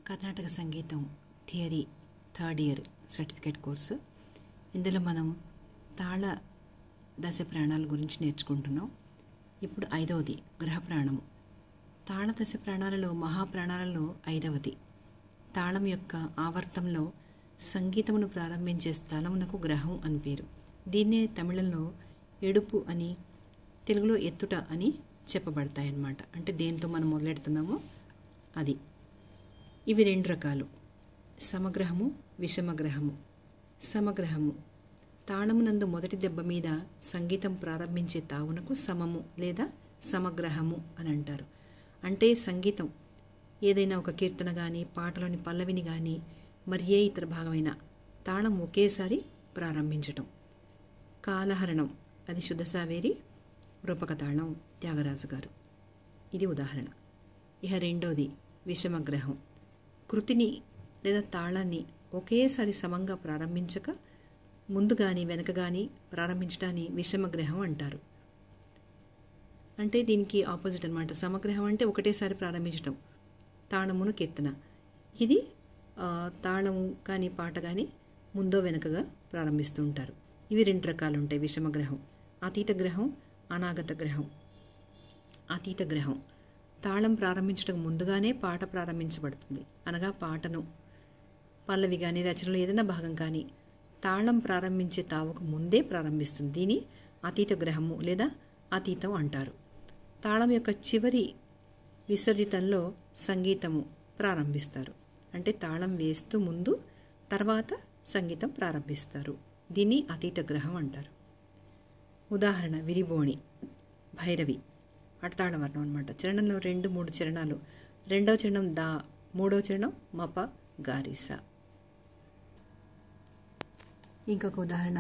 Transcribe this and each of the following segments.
కర్ణాటక సంగీతం theory third year certificate course. ఇందులో మనం తాళ దశ ప్రాణాల గురించి నేర్చుకుంటున్నాం. ఇప్పుడు 5వది గ్రహ ప్రాణము. తాళ దశ ప్రాణాలలో మహాప్రాణాలలో 5వది. తాళం యొక్క ఆవర్తంలో సంగీతమును ప్రారంభించే స్థలమునకు గ్రహం అని పేరు. దీన్నే తమిళంలో ఎడుపు అని, తెలుగులో ఎత్తుట అని చెప్పబడతాయన్నమాట. అంటే దేంతో మనం మొదలెడుతున్నామో అది. ఇవి 2 రకాలు: సమగ్రహము, విషమగ్రహము. సమగ్రహము తాళమునందు మొదటి దెబ్బ మీద సంగీతం ప్రారంభించే తావునకు సమము లేదా సమగ్రహము అని అంటారు. అంటే సంగీతం ఏదైనా ఒక కీర్తన కానీ, పాటలోని పల్లవిని కానీ, మరి ఏ ఇతర భాగమైన తాళం ఒకేసారి ప్రారంభించటం. కాలహరణం అది శుద్ధ సావేరి, రూపక తాళం త్యాగరాజు గారు. ఇది ఉదాహరణ. ఇక 2వది విషమగ్రహం. కృతిని లేదా తాళాన్ని ఒకేసారి సమంగా ప్రారంభించక ముందు కానీ వెనక కానీ ప్రారంభించడాన్ని విషమగ్రహం అంటారు. అంటే దీనికి ఆపోజిట్ అనమాట. సమగ్రహం అంటే ఒకటేసారి ప్రారంభించటం, తాళమును కీర్తన. ఇది తాళము కానీ పాట కానీ ముందో వెనకగా ప్రారంభిస్తూ ఉంటారు. ఇవి 2 రకాలు ఉంటాయి విషమగ్రహం. అతీత గ్రహం, అనాగత గ్రహం. అతీత గ్రహం తాళం ప్రారంభించడం ముందుగానే పాట ప్రారంభించబడుతుంది. అనగా పాటను పల్లవి కానీ రచనలో ఏదైనా భాగం కానీ తాళం ప్రారంభించే తావుకు ముందే ప్రారంభిస్తుంది. దీని అతీత గ్రహము లేదా అతీతం అంటారు. తాళం యొక్క చివరి విసర్జితంలో సంగీతము ప్రారంభిస్తారు. అంటే తాళం వేస్తూ ముందు తర్వాత సంగీతం ప్రారంభిస్తారు. దీన్ని అతీత గ్రహం అంటారు. ఉదాహరణ విరిబోణి, భైరవి. అడతాళ వర్ణం అనమాట. చరణంలో 2-3 చరణాలు. 2వ చరణం దా, 3వ చరణం మప గారిస. ఇంకొక ఉదాహరణ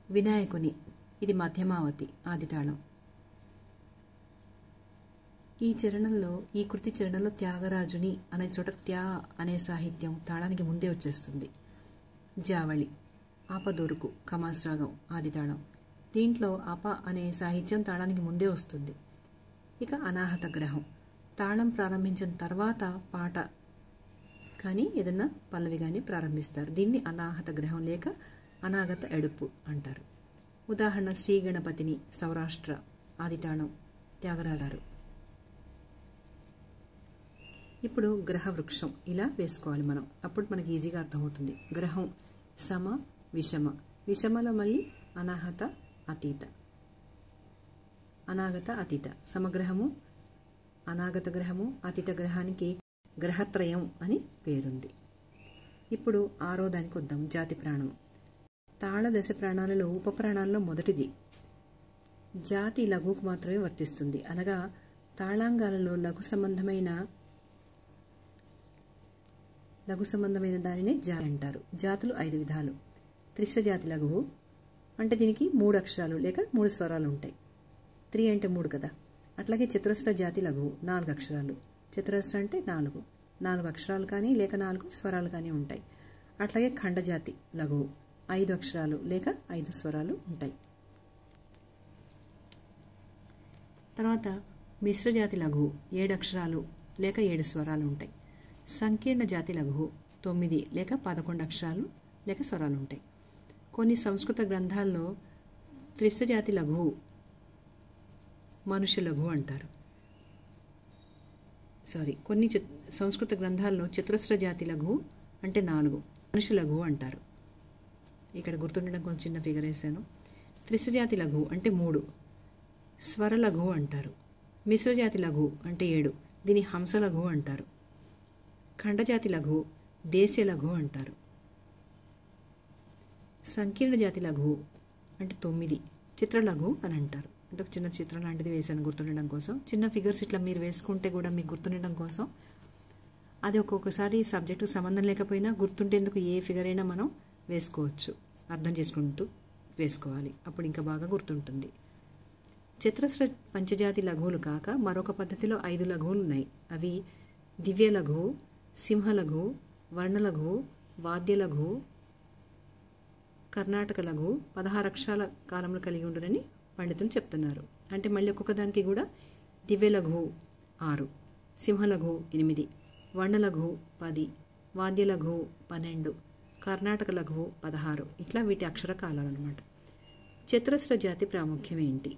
వినాయకుని. ఇది మధ్యమావతి, ఆదితాళం. ఈ కృతి చరణంలో త్యాగరాజుని అనే చోట త్యా అనే సాహిత్యం తాళానికి ముందే వచ్చేస్తుంది. జావళి, ఆపదూరుకు, కమాస్ రాగం, ఆదితాళం. దీంట్లో ఆప అనే సాహిత్యం తాళానికి ముందే వస్తుంది. ఇక అనాహత గ్రహం తాళం ప్రారంభించిన తర్వాత పాట కానీ ఏదన్నా పల్లవి కానీ ప్రారంభిస్తారు. దీన్ని అనాహత గ్రహం లేక అనాగత ఎడుపు అంటారు. ఉదాహరణ శ్రీ గణపతిని, సౌరాష్ట్ర, ఆదితాళం, త్యాగరాజారు. ఇప్పుడు గ్రహ వృక్షం ఇలా వేసుకోవాలి మనం. అప్పుడు మనకి ఈజీగా అర్థమవుతుంది. గ్రహం సమ, విషమ. విషమలో మళ్ళీ అనాహత, అతీత, అనాగత, అతీత. సమగ్రహము, అనాగత గ్రహము, అతీత గ్రహానికి గ్రహత్రయం అని పేరుంది. ఇప్పుడు 6వ దానికి వద్దాం, జాతి ప్రాణం. తాళ దశ ప్రాణాలలో ఉపప్రాణాల్లో మొదటిది. జాతి లఘువుకు మాత్రమే వర్తిస్తుంది. అనగా తాళాంగాలలో లఘు సంబంధమైన దానినే జాతి అంటారు. జాతులు 5 విధాలు. త్రిశ్ర జాతి లఘువు అంటే దీనికి 3 అక్షరాలు లేక 3 స్వరాలు ఉంటాయి. 3 అంటే 3 కదా. అట్లాగే చతురస్ర జాతి లఘువు 4 అక్షరాలు. చతురస్ర అంటే 4 అక్షరాలు కానీ లేక 4 స్వరాలు కానీ ఉంటాయి. అట్లాగే ఖండజాతి లఘువు 5 అక్షరాలు లేక 5 స్వరాలు ఉంటాయి. తర్వాత మిశ్ర జాతి లఘువు 7 అక్షరాలు లేక 7 స్వరాలు ఉంటాయి. సంకీర్ణ జాతి లఘువు 9 లేక 11 అక్షరాలు లేక స్వరాలు ఉంటాయి. కొన్ని సంస్కృత గ్రంథాల్లో త్రిశ్ర జాతి లఘువు మనుష్య లఘువు అంటారు. కొన్ని సంస్కృత గ్రంథాల్లో చతురస్ర జాతి లఘువు అంటే 4 మనుష్య లఘువు అంటారు. ఇక్కడ గుర్తుండడం కొంచెం చిన్న ఫిగర్ వేసాను. త్రిశ్ర జాతి లఘువు అంటే 3 స్వర లఘువు అంటారు. మిశ్ర జాతి లఘువు అంటే 7 దీని హంస లఘువు అంటారు. ఖండజాతి లఘువు దేశీయ లఘువు అంటారు. సంకీర్ణ జాతి లఘువు అంటే 9 చిత్రలఘువు అని అంటారు. అంటే ఒక చిన్న చిత్రం లాంటిది వేసాను గుర్తుండడం కోసం. చిన్న ఫిగర్స్ ఇట్లా మీరు వేసుకుంటే కూడా మీకు గుర్తుండడం కోసం. అది ఒక్కొక్కసారి సబ్జెక్టుకు సంబంధం లేకపోయినా గుర్తుండేందుకు ఏ ఫిగర్ అయినా మనం వేసుకోవచ్చు. అర్థం చేసుకుంటూ వేసుకోవాలి, అప్పుడు ఇంకా బాగా గుర్తుంటుంది. చతురస్ర పంచజాతి లఘువులు కాక మరొక పద్ధతిలో 5 లఘువులు ఉన్నాయి. అవి దివ్య లఘువు, సింహ లఘువు, వర్ణ లఘువు, వాద్య లఘువు, కర్ణాటక లఘువు 16 అక్షరాల కాలంలో కలిగి ఉండునని పండితులు చెప్తున్నారు. అంటే మళ్ళీ ఒక్కొక్క దానికి కూడా దివ్య లఘువు 6, సింహ లఘువు 8, వర్ణ లఘువు 10, వాద్య లఘువు 12, కర్ణాటక లఘువు 16. ఇట్లా వీటి అక్షర కాలాలు అనమాట. చతురస్ర జాతి ప్రాముఖ్యం ఏంటి?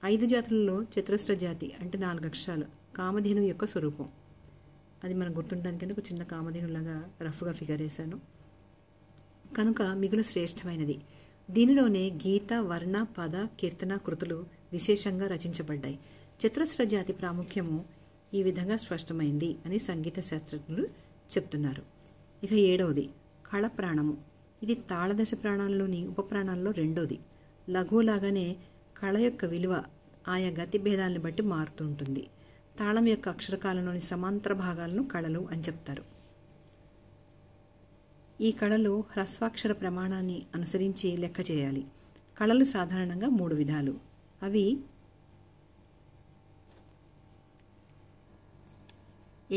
5 జాతులలో చతురస్ర జాతి అంటే 4 అక్షరాలు కామధేను యొక్క స్వరూపం. అది మనకు గుర్తుండడానికంటే ఒక చిన్న కామధేనులాగా రఫ్గా ఫిగర్ వేశాను. కనుక మిగులు శ్రేష్టమైనది. దీనిలోనే గీత, వర్ణ, పద, కీర్తన కృతులు విశేషంగా రచించబడ్డాయి. చతురస్ర జాతి ప్రాముఖ్యము ఈ విధంగా స్పష్టమైంది అని సంగీత శాస్త్రజ్ఞులు చెప్తున్నారు. ఇక 7వది కళ ప్రాణము. ఇది తాళదశ ప్రాణాల్లోని ఉపప్రాణాల్లో 2వది. లఘువులాగానే కళ యొక్క విలువ ఆయా గతి భేదాలను బట్టి మారుతూ ఉంటుంది. తాళం యొక్క అక్షరకాలంలోని సమాంతర భాగాలను కళలు అని చెప్తారు. ఈ కళలు హ్రస్వాక్షర ప్రమాణాన్ని అనుసరించి లెక్క చేయాలి. కళలు సాధారణంగా 3 విధాలు. అవి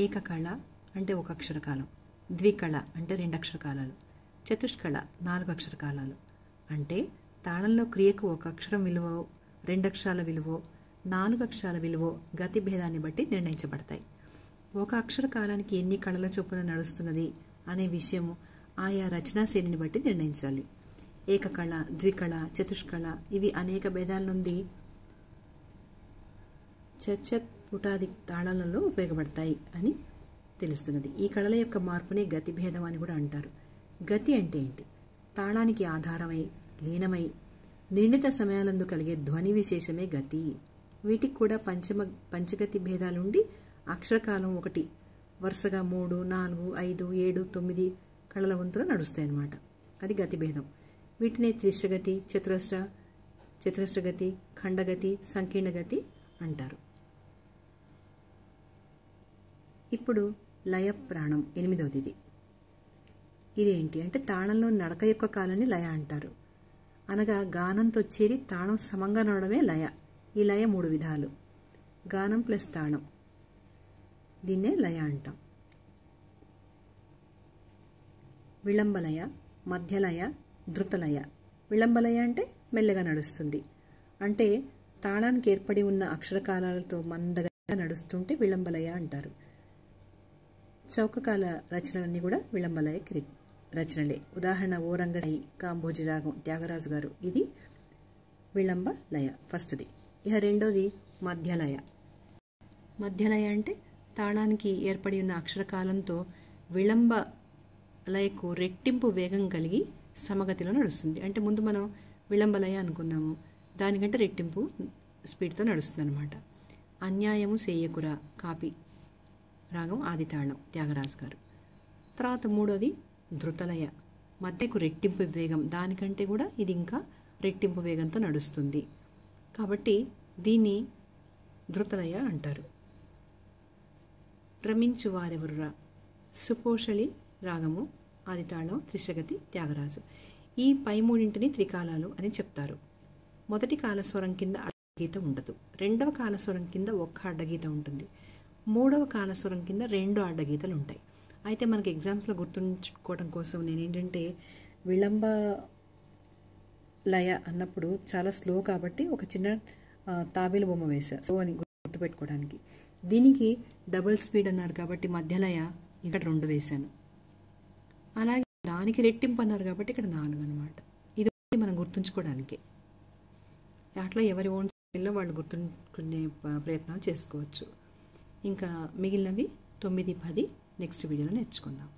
ఏకకళ అంటే 1 అక్షరకాలం, ద్వికళ అంటే 2 అక్షరకాలాలు, చతుష్కళ 4 అక్షరకాలాలు. అంటే తాళంలో క్రియకు 1 అక్షరం విలువ, 2 అక్షరాల విలువ, 4 అక్షరాల విలువ గతి భేదాన్ని బట్టి నిర్ణయించబడతాయి. 1 అక్షర కాలానికి ఎన్ని కళల చొప్పున నడుస్తున్నది అనే విషయం ఆయా రచనా శైలిని బట్టి నిర్ణయించాలి. ఏకకళ, ద్వికళ, చతుష్కళ ఇవి అనేక భేదాల నుండి చచ్చత్ పుటాది తాళాలలో ఉపయోగపడతాయి అని తెలుస్తున్నది. ఈ కళల యొక్క మార్పునే గతి భేదం అని కూడా అంటారు. గతి అంటే ఏంటి? తాళానికి ఆధారమై, లీనమై, నిర్ణీత సమయాలందు కలిగే ధ్వని విశేషమే గతి. వీటికి కూడా పంచగతి భేదాలుండి అక్షరకాలం 1 వరుసగా 3, 4, 5, 7, 9 కళల వంతుగా నడుస్తాయి అన్నమాట. అది గతి భేదం. వీటిని త్రిశ్రగతి, చతురస్రగతి, ఖండగతి, సంకీర్ణగతి అంటారు. ఇప్పుడు లయ ప్రాణం 8వది. ఇదేంటి అంటే తాళంలో నడక యొక్క కాలాన్ని లయ అంటారు. అనగా గానంతో చేరి తాళం సమంగా నడవడమే లయ. ఈ లయ 3 విధాలు. గానం ప్లస్ తాళం, దీన్నే లయ అంటాం. విళంబలయ, మధ్యలయ, ధృతలయ. విళంబలయ అంటే మెల్లగా నడుస్తుంది. అంటే తాళానికి ఏర్పడి ఉన్న అక్షరకాలాలతో మందగా నడుస్తుంటే విళంబలయ అంటారు. చౌకకాల రచనలన్నీ కూడా విళంబలయ రచనలే. ఉదాహరణ ఓరంగసాయి, కాంభోజి రాగం, త్యాగరాజు గారు. ఇది విళంబ లయ ఫస్ట్ది. ఇక 2వది మధ్యలయ. మధ్యలయ అంటే తాళానికి ఏర్పడి ఉన్న అక్షరకాలంతో విళంబ లయకు రెట్టింపు వేగం కలిగి సమగతిలో నడుస్తుంది. అంటే ముందు మనం విళంబలయ అనుకున్నాము, దానికంటే రెట్టింపు స్పీడ్తో నడుస్తుంది అనమాట. అన్యాయము సేయకురా కాపి రాగం, ఆది తాళం, త్యాగరాజు గారు. తర్వాత 3వది ధృతలయ. మధ్యకు రెట్టింపు వేగం, దానికంటే కూడా ఇది ఇంకా రెట్టింపు వేగంతో నడుస్తుంది. కాబట్టి దీన్ని ధృతలయ అంటారు. రమించు వారెవరురా సుపోషళి రాగము, ఆది తాళం, త్రిశ్రగతి, త్యాగరాజు. ఈ పై 3 త్రికాలాలు అని చెప్తారు. మొదటి కాలస్వరం కింద అడ్డగీత ఉండదు. 2వ కాలస్వరం కింద 1 అడ్డగీత ఉంటుంది. 3వ కాలస్వరం కింద 2 అడ్డగీతలు ఉంటాయి. అయితే మనకి ఎగ్జామ్స్లో గుర్తుంచుకోవడం కోసం నేను ఏంటంటే విళంబ లయ అన్నప్పుడు చాలా స్లో కాబట్టి ఒక చిన్న తాబేలు బొమ్మ వేశారు, స్లో అని గుర్తుపెట్టుకోవడానికి. దీనికి డబుల్ స్పీడ్ అన్నారు కాబట్టి మధ్యలయ ఇక్కడ 2 వేశాను. అలాగే దానికి రెట్టింపు అన్నారు కాబట్టి ఇక్కడ 4 అనమాట. ఇది మనం గుర్తుంచుకోవడానికి. అట్లా ఎవరి ఓన్ స్టైల్లో వాళ్ళు గుర్తుంచుకునే ప్రయత్నాలు చేసుకోవచ్చు. ఇంకా మిగిలినవి 9, 10 నెక్స్ట్ వీడియోలో నేర్చుకుందాం.